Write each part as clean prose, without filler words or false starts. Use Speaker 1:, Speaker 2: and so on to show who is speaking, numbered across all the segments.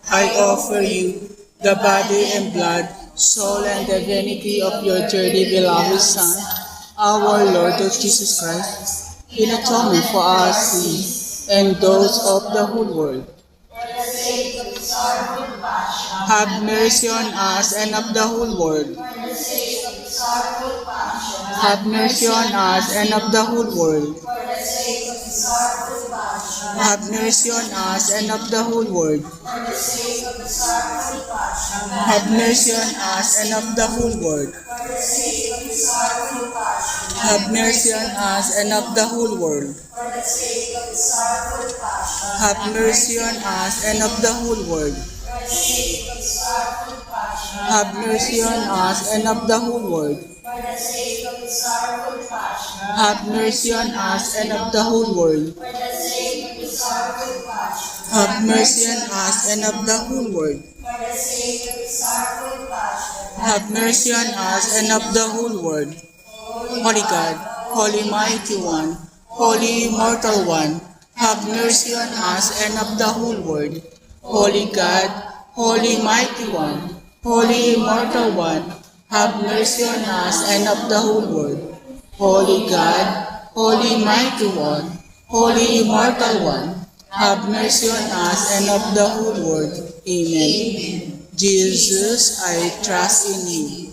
Speaker 1: I offer you the body and blood, soul and divinity of your dearly beloved Son, our Lord Jesus Christ, in atonement for our sins and those of the whole world. Have mercy on us and of the whole world. Have mercy on us and of the whole world. Have mercy on us and of the whole world. Have mercy on us and of the whole world. Have mercy on us and of the whole world. Have mercy on us and of the whole world. Have mercy on us and of the whole world. Have mercy on us and of the whole world. Have mercy on us and of the whole world. Have mercy on us and of the whole world. Holy God, Holy Mighty One, Holy Immortal One, have mercy on us and of the whole world. Holy God, Holy Mighty One, Holy Immortal One, have mercy on us and of the whole world. Holy God, Holy Mighty One, Holy Immortal One, have mercy on us and of the whole world. Amen. Jesus, I trust in you.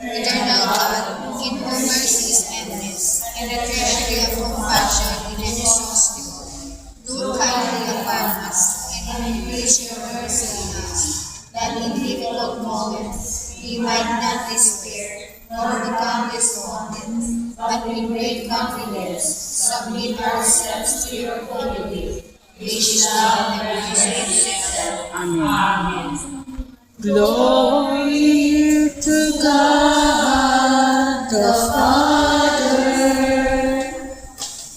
Speaker 2: Eternal God, in whom mercy is endless, and the treasury of compassion is inexhaustible, look kindly upon us, and increase your mercy on us, that in difficult moments we might not despair, nor become despondent, but with great confidence submit ourselves to your holy will, which thou never forsakest.
Speaker 1: Amen. Glory to God the Father.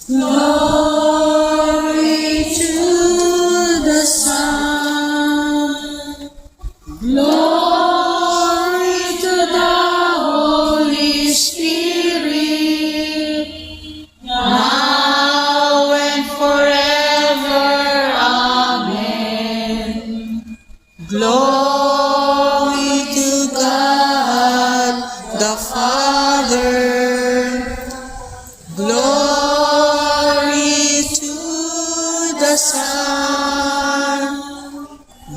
Speaker 1: Glory to the Son. Glory to the Holy Spirit. Now and forever. Amen. Glory to God the Father. Glory to the Son.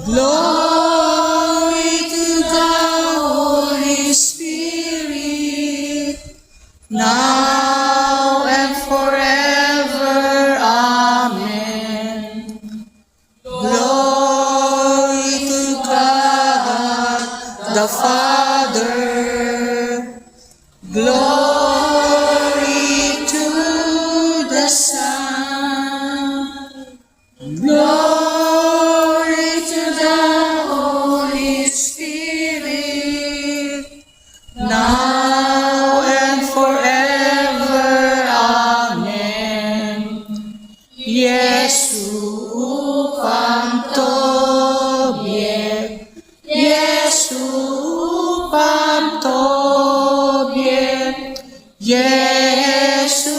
Speaker 1: Glory to the Holy Spirit. Now and forever. Amen. Glory to God the Father. Glory to the Son. Glory to the Holy Spirit. Now and forever. Amen. Yesu upam Tobie, Yesu upam Tobie, Yesu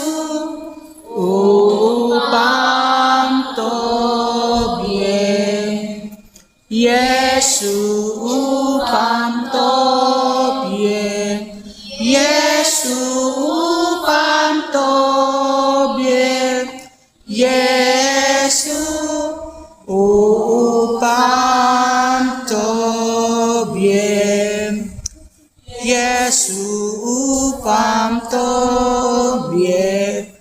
Speaker 1: upam Tobie, Yesu upam Tobie, Yesu upam Tobie, Yesu upam Tobie, Yesu upam Tobie,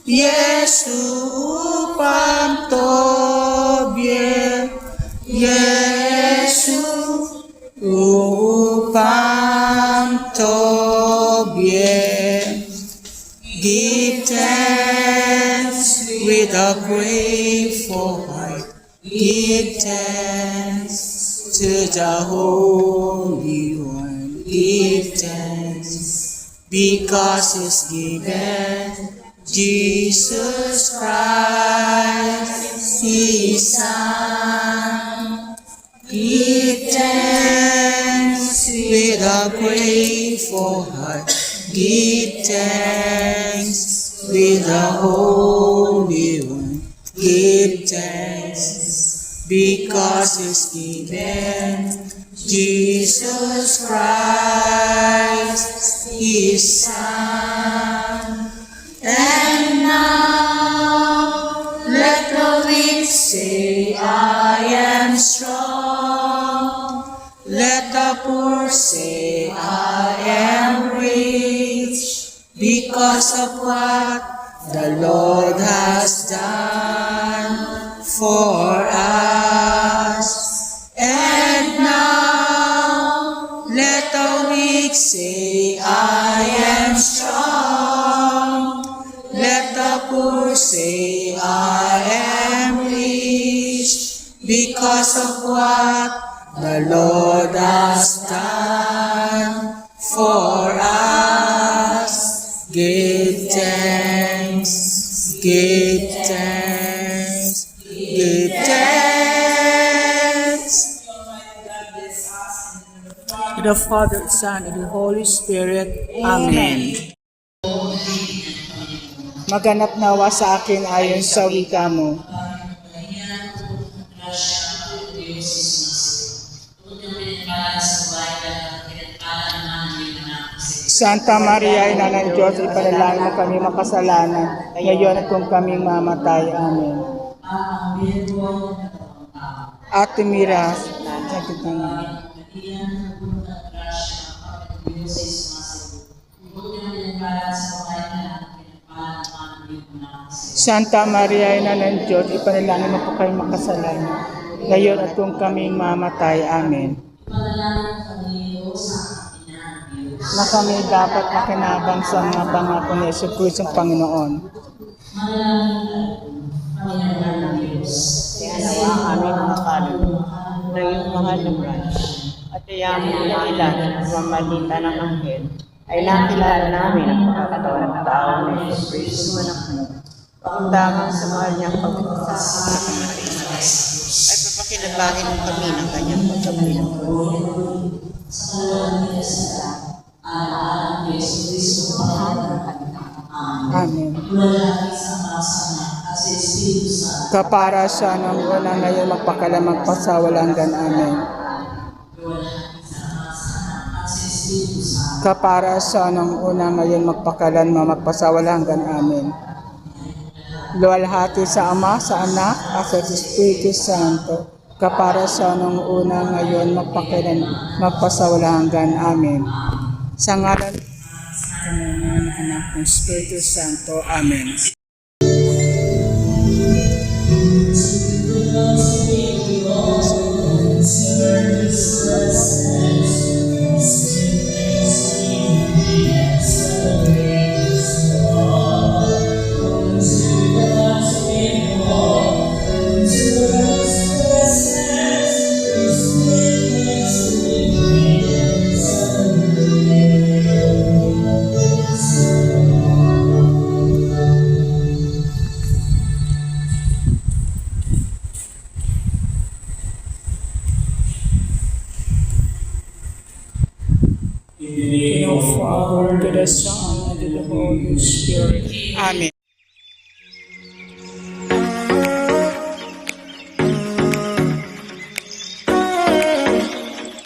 Speaker 1: Yesu upam Tobie, Yesu upam Tobie. Give thanks with a grateful heart. Give thanks to the Holy One. Give thanks because He's given Jesus Christ, His Son. Give thanks with a grateful heart. Give thanks with the Holy One. Give thanks because He's given Jesus Christ, His Son. And now let the weak say, I am strong. Let the poor say, I am rich, because of what the Lord has done for us. And now let the weak say, I am strong. Let the poor say, I am rich, because of what the Lord has done for us. Give thanks, give thanks, give thanks. To the Father, Son, and the Holy Spirit. Amen. Maganap nawa sa akin ayon sa wika mo. Santa Maria, Ina ng Diyos, ipanalangin mo kami makasalanan, ngayon at kung kaming mamatay. Amen. Ate Mira, sakit naman. Santa Maria, Ina ng Diyos, ipanalangin mo po kami makasalanan, ngayon at kung kaming mamatay. Amen. Na kami dapat makinabang sa mga pangako ni Jesucristo ang Panginoon.
Speaker 3: Kaya nawa ang aming mga kaluluwa na iyong mahal na branch at iyamin ng ilan sa pamamagitan ng anghel ay nakilala namin ang pagkakatawan ng tao ni Jesucristo anak mo. Pakundangan sa mahal niyang pagkakasama ay papakinabangan mo kami ng kanyang pagkabilang.
Speaker 1: Amen. Kapara siya ng una ngayon magpakalamang pasawalangan. Amen. Kapara siya ng una ngayon magpakalanma magpasawalangan. Amen. Luwalhati sa Ama, sa Anak, at sa Espiritu Santo. Kapara siya ng una ngayon magpasawalangan. Amen. Sa ngalan ng Anak ng Espiritu Santo. Amen. To the Father, to the Son, and to the Holy Spirit. Amen.